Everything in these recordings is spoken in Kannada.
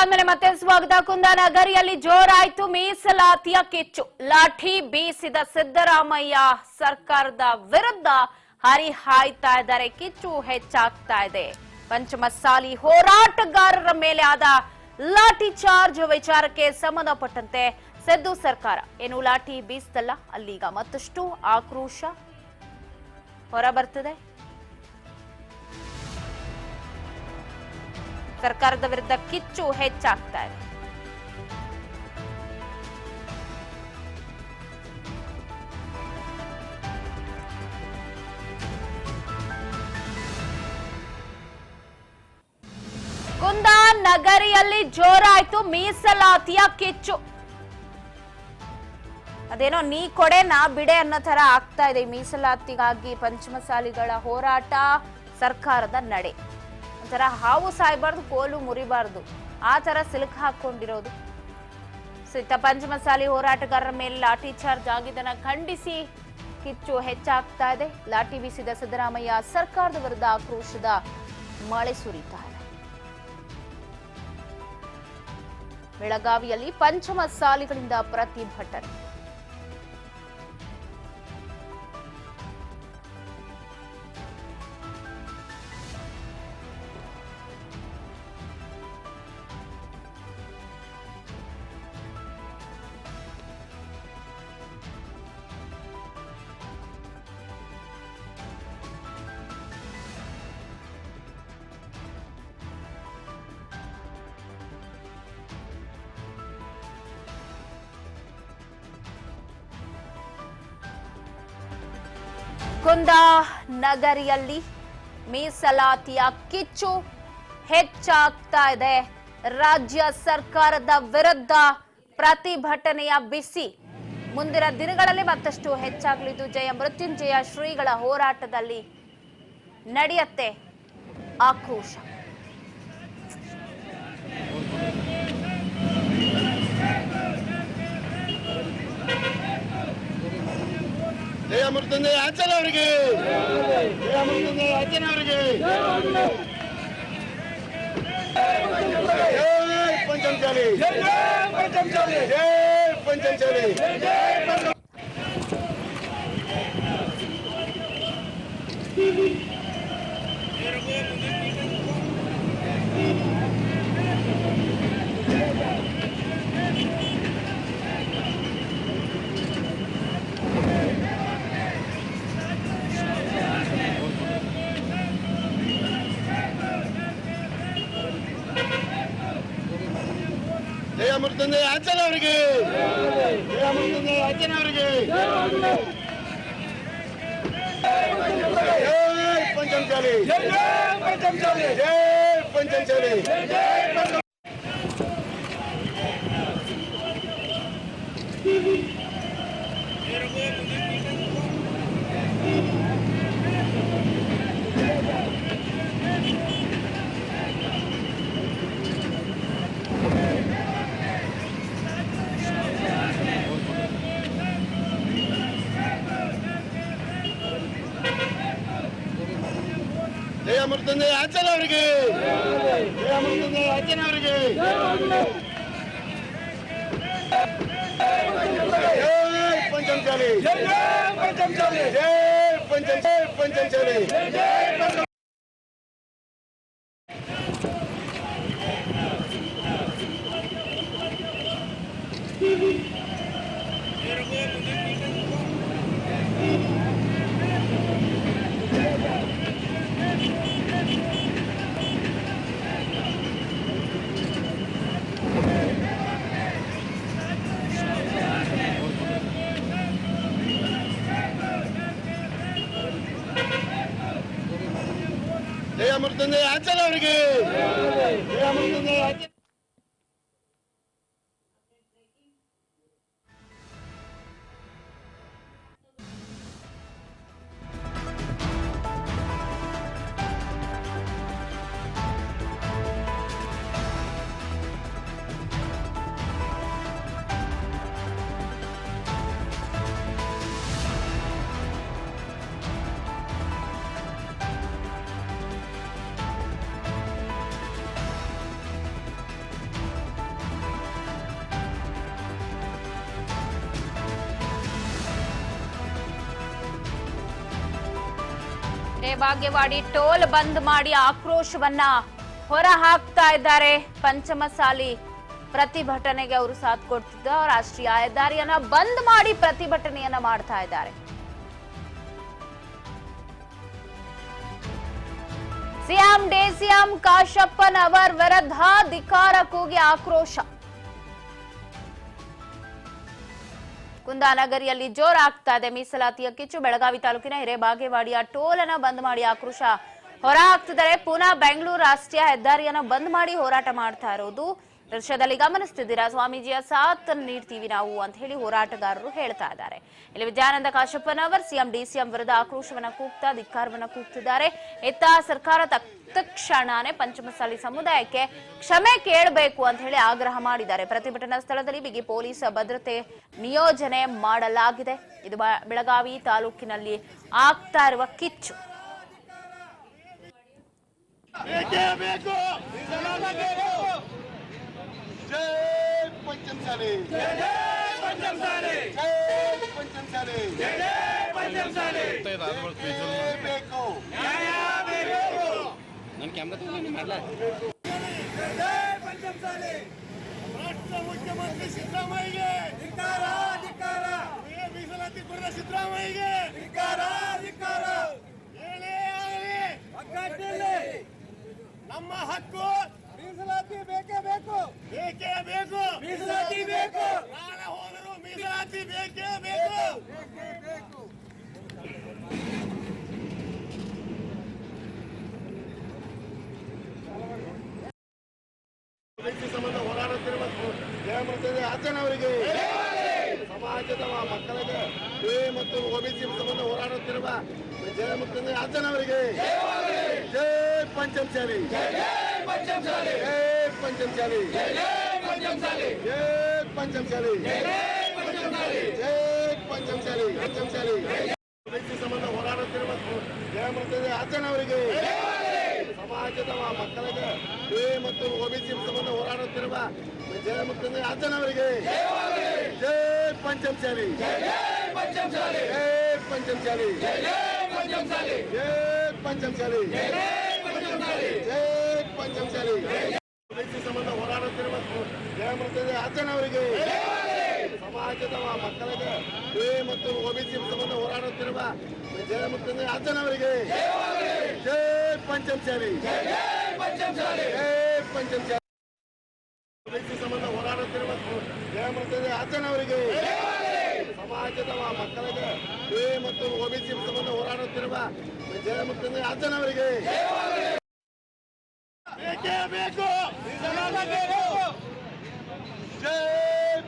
ಆದ್ಮೇಲೆ ಮತ್ತೆ ಸ್ವಾಗತ. ಕುಂದಾನಗರಿಯಲ್ಲಿ ಜೋರಾಯ್ತು ಮೀಸಲಾತಿಯ ಕಿಚ್ಚು. ಲಾಠಿ ಬೀಸಿದ ಸಿದ್ದರಾಮಯ್ಯ ಸರ್ಕಾರದ ವಿರುದ್ಧ ಹರಿಹಾಯ್ತಾ ಇದ್ದಾರೆ. ಕಿಚ್ಚು ಹೆಚ್ಚಾಗ್ತಾ ಇದೆ. ಪಂಚಮಸಾಲಿ ಹೋರಾಟಗಾರರ ಮೇಲೆ ಆದ ಲಾಠಿ ಚಾರ್ಜ್ ವಿಚಾರಕ್ಕೆ ಸಂಬಂಧಪಟ್ಟಂತೆ ಸಿದ್ದು ಸರ್ಕಾರ ಏನು ಲಾಠಿ ಬೀಸ್ತಲ್ಲ, ಅಲ್ಲೀಗ ಮತ್ತಷ್ಟು ಆಕ್ರೋಶ ಹೊರಬರ್ತಿದೆ. ಸರ್ಕಾರದ ವಿರುದ್ಧ ಕಿಚ್ಚು ಹೆಚ್ಚಾಗ್ತಾ ಇದೆ. ಕುಂದಾನಗರಿಯಲ್ಲಿ ಜೋರಾಯ್ತು ಮೀಸಲಾತಿಯ ಕಿಚ್ಚು. ಅದೇನೋ ನೀ ಕೊಡೆ ನಾ ಬಿಡೆ ಅನ್ನೋ ತರ ಆಗ್ತಾ ಇದೆ. ಮೀಸಲಾತಿಗಾಗಿ ಪಂಚಮಸಾಲಿಗಳ ಹೋರಾಟ, ಸರ್ಕಾರದ ನಡೆ ಒಂಥರ ಹಾವು ಸಾಯ್ಬಾರ್ದು, ಕೋಲು ಮುರಿಬಾರ್ದು, ಆ ತರ ಸಿಲುಕು ಹಾಕೊಂಡಿರೋದು. ಪಂಚಮಸಾಲಿ ಹೋರಾಟಗಾರರ ಮೇಲೆ ಲಾಠಿ ಚಾರ್ಜ್ ಆಗಿದ್ದನ್ನ ಖಂಡಿಸಿ ಕಿಚ್ಚು ಹೆಚ್ಚಾಗ್ತಾ ಇದೆ. ಲಾಠಿ ಬೀಸಿದ ಸಿದ್ದರಾಮಯ್ಯ ಸರ್ಕಾರದ ವಿರುದ್ಧ ಆಕ್ರೋಶದ ಮಳೆ ಸುರಿತಾ ಇದೆ. ಬೆಳಗಾವಿಯಲ್ಲಿ ಪಂಚಮಸಾಲಿಗಳಿಂದ ಪ್ರತಿಭಟನೆ. ಕುಂದಾನಗರಿಯಲ್ಲಿ ಮೀಸಲಾತಿಯ ಕಿಚ್ಚು ಹೆಚ್ಚಾಗ್ತಾ ಇದೆ. ರಾಜ್ಯ ಸರ್ಕಾರದ ವಿರುದ್ಧ ಪ್ರತಿಭಟನೆಯ ಬಿಸಿ ಮುಂದಿನ ದಿನಗಳಲ್ಲಿ ಮತ್ತಷ್ಟು ಹೆಚ್ಚಾಗಲಿದ್ದು ಜಯ ಮೃತ್ಯುಂಜಯ ಶ್ರೀಗಳ ಹೋರಾಟದಲ್ಲಿ ನಡೆಯುತ್ತೆ ಆಕ್ರೋಶ. ಜಯ ಮೃತ್ಯುಂಜಯ ಅಜ್ಜನ ಅವರಿಗೆ, ಜಯ ಮೃತ್ಯುಂಜಯ ಅಜ್ಜನ ಅವರಿಗೆ, ಜೈ ಪಂಚಮಸಾಲಿ, ಜೈ ಪಂಚಮಸಾಲಿ, ಜೈ ಪಂಚಮಸಾಲಿ. ಜಯ ಮೃತ್ಯುಂಜಯ ಅಜ್ಜನ ಅವರಿಗೆ, ಜಯ ಮೃತ್ಯುಂಜಯ ಅಜ್ಜನ ಅವರಿಗೆ, ಜೈ ಪಂಚಮಸಾಲಿ, ಜೈ ಪಂಚಮಸಾಲಿ, ಜೈ ಪಂಚಮಸಾಲಿ. ಜಯ ಮೃತ್ಯುಂಜಯ ಅಜ್ಜನ ಅವರಿಗೆ, ಜಯ ಮೃತ್ಯುಂಜಯ ಅಜ್ಜನ ಅವರಿಗೆ, ಜೈ ಪಂಚಮಸಾಲಿ, ಜೈ ಪಂಚಮಸಾಲಿ, ಜೈ ಪಂಚಮಸಾಲಿ. ಜಯ ಮೃತ್ಯುಂಜಯ ಅಜ್ಜನ ಅವರಿಗೆ, ಜಯ ಮೃತ್ಯುಂಜಯ ಅಜ್ಜನ. ಹಿರೇಬಾಗೇವಾಡಿ ಟೋಲ್ ಬಂದ್ ಮಾಡಿ ಆಕ್ರೋಶವನ್ನ ಹೊರ ಹಾಕ್ತಾ ಇದ್ದಾರೆ. ಪಂಚಮಸಾಲಿ ಪ್ರತಿಭಟನೆಗೆ ಅವರು ಸಾಥ್ ಕೊಡ್ತಿದ್ದ ರಾಷ್ಟ್ರೀಯ ಹೆದ್ದಾರಿಯನ್ನ ಬಂದ್ ಮಾಡಿ ಪ್ರತಿಭಟನೆಯನ್ನ ಮಾಡ್ತಾ ಇದ್ದಾರೆ. ಸಿಎಂ ಡಿಸಿಎಂ ಕಾಶಪ್ಪನ್ ಅವರ ವಿರುದ್ಧ ಧಿಕ್ಕಾರ ಕೂಗಿ ಆಕ್ರೋಶ. ಕುಂದಾನಗರಿಯಲ್ಲಿ ಜೋರಾಗ್ತಾ ಇದೆ ಮೀಸಲಾತಿಯ ಕಿಚ್ಚು. ಬೆಳಗಾವಿ ತಾಲೂಕಿನ ಹಿರೇಬಾಗೇವಾಡಿಯ ಟೋಲ್ ಅನ್ನ ಬಂದ್ ಮಾಡಿ ಆಕ್ರೋಶ ಹೊರ ಹಾಕ್ತಿದ್ದಾರೆ. ಪುನಃ ಬೆಂಗಳೂರು ರಾಷ್ಟ್ರೀಯ ಹೆದ್ದಾರಿಯನ್ನ ಬಂದ್ ಮಾಡಿ ಹೋರಾಟ ಮಾಡ್ತಾ ಇರೋದು ದೃಶ್ಯದಲ್ಲಿ ಗಮನಿಸ್ತಿದ್ದೀರಾ. ಸ್ವಾಮೀಜಿಯ ಸಾಥ್ ನೀಡ್ತೀವಿ ನಾವು ಅಂತ ಹೇಳಿ ಹೋರಾಟಗಾರರು ಹೇಳ್ತಾ ಇದ್ದಾರೆ. ಇಲ್ಲಿ ವಿದ್ಯಾನಂದ ಕಾಶಪ್ಪನವರ್ ಸಿಎಂ ಡಿಸಿಎಂ ವಿರುದ್ಧ ಆಕ್ರೋಶವನ್ನ ಕೂಗ್ತಾ ಧಿಕ್ಕಾರವನ್ನ ಕೂಗ್ತಿದ್ದಾರೆ. ಇತ್ತ ಸರ್ಕಾರ ತಕ್ಷಣನೇ ಪಂಚಮಸಾಲಿ ಸಮುದಾಯಕ್ಕೆ ಕ್ಷಮೆ ಕೇಳಬೇಕು ಅಂತ ಹೇಳಿ ಆಗ್ರಹ ಮಾಡಿದ್ದಾರೆ. ಪ್ರತಿಭಟನಾ ಸ್ಥಳದಲ್ಲಿ ಬಿಗಿ ಪೊಲೀಸ್ ಭದ್ರತೆ ನಿಯೋಜನೆ ಮಾಡಲಾಗಿದೆ. ಇದು ಬೆಳಗಾವಿ ತಾಲೂಕಿನಲ್ಲಿ ಆಗ್ತಾ ಇರುವ ಕಿಚ್ಚು. जय पंचमसाली जय पंचमसाली जय पंचमसाली जय पंचमसाली ಬೇಕು ನ್ಯಾಯ ಬೇಕು ನನ್ನ ಕ್ಯಾಮೆರಾ ತಗೊಂಡು ಮಾಡಲಾ ಜಯ पंचमसाली ರಾಷ್ಟ್ರ ಮುಖ್ಯಮಂತ್ರಿ ಸಿದ್ದರಾಮಯ್ಯಗೆ ಧಿಕ್ಕಾರ ಧಿಕ್ಕಾರ ಮೀಸಲಾತಿ ಕೊಡದ ಸಿದ್ದರಾಮಯ್ಯಗೆ ಧಿಕ್ಕಾರ ಧಿಕ್ಕಾರ ಹೇಳಿ ಆಗಲಿ ಒಗ್ಗಟ್ಟಿನಲ್ಲಿ ನಮ್ಮ ಹಕ್ಕು ಮೀಸಲಾತಿ ಬೇಕೇ ಬೇಕು ಬೇಕೇ ಬೇಕು ಮೀಸಲಾತಿ ಬೇಕು ಪ್ರಾಣ ಹೋದರೂ ಮೀಸಲಾತಿ ಬೇಕೇ ಬೇಕು ಬೇಕು ಸಂಬಂಧ ಹೋರಾಡುತ್ತಿರುವ ಜಯಮೃತದೆ ಅಜ್ಜನವರಿಗೆ ಸಮಾಜದ ಮಕ್ಕಳಿಗೆ ಮತ್ತು ಒಬಿಸಿ ಸಂಬಂಧ ಹೋರಾಡುತ್ತಿರುವ ಜಯಮೃತದೆ ಅಜ್ಜನವರಿಗೆ ಜೈ पंचमसाली जय पंचमसाली जय पंचमसाली जय पंचमसाली जय पंचमसाली जय पंचमसाली जय पंचमसाली पंचमसाली ಸಂಬಂಧ ಹೋರಾಡುತ್ತಿರುವ ಜಯಮೃತದೆ ಅಜ್ಜನವರಿಗೆ ಸಮಾಜದ ಮಕ್ಕಳಿಗೆ ಮತ್ತು ಒಬಿಸಿ ಸಂಬಂಧ ಹೋರಾಡುತ್ತಿರುವ ಜಯಮೃತದೆ ಅಜ್ಜನವರಿಗೆ ಜೈ पंचमसाली जय पंचमसाली जय पंचमसाली जय पंचमसाली जय पंचमसाली ಜೈ ಪಂಚಮಸಾಲಿ ಸಂಬಂಧ ಹೋರಾಡುತ್ತಿರುವ ಜಯಮೃತದೆ ಅಜ್ಜನವರಿಗೆ ಸಮಾಜದ ಮಕ್ಕಳಿಗೆ ಮತ್ತು ಒಬಿಸಿ ಸಂಬಂಧ ಹೋರಾಡುತ್ತಿರುವ ಜಯಮೃತದೆ ಅಜ್ಜನವರಿಗೆ ಜೈ पंचमसाली जय पंचमसाली जय पंचमसाली ಸಂಬಂಧ ಹೋರಾಡುತ್ತಿರುವ ಜಯಮೃತದೆ ಅಜ್ಜನವರಿಗೆ ಸಮಾಜದ ಮಕ್ಕಳಿಗೆ ಮತ್ತು ಒಬಿಸಿ ಸಂಬಂಧ ಹೋರಾಡುತ್ತಿರುವ ಜಯಮೃತದೆ ಅಜ್ಜನವರಿಗೆ ಬೇಕೇ ಬೇಕು ಜೈ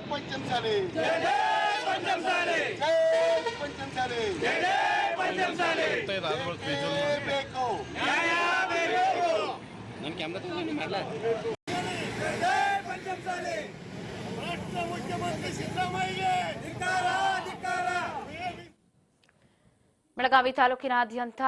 पंचमसाली जय पंचमसाली जय पंचमसाली जय पंचमसाली ಬೇಕು ನ್ಯಾಯ ಬೇಕು ನನ್ನ ಕ್ಯಾಮೆರಾ ತಗೊಂಡು ಮಾಡಲಾ ಜೈ पंचमसाली ರಾಷ್ಟ್ರ ಮುಖ್ಯಮಂತ್ರಿ ಸಿದ್ದರಾಮಯ್ಯಗೆ ಧಿಕ್ಕಾರ ಧಿಕ್ಕಾರ. ಬೆಳಗಾವಿ ತಾಲೂಕಿನಾದ್ಯಂತ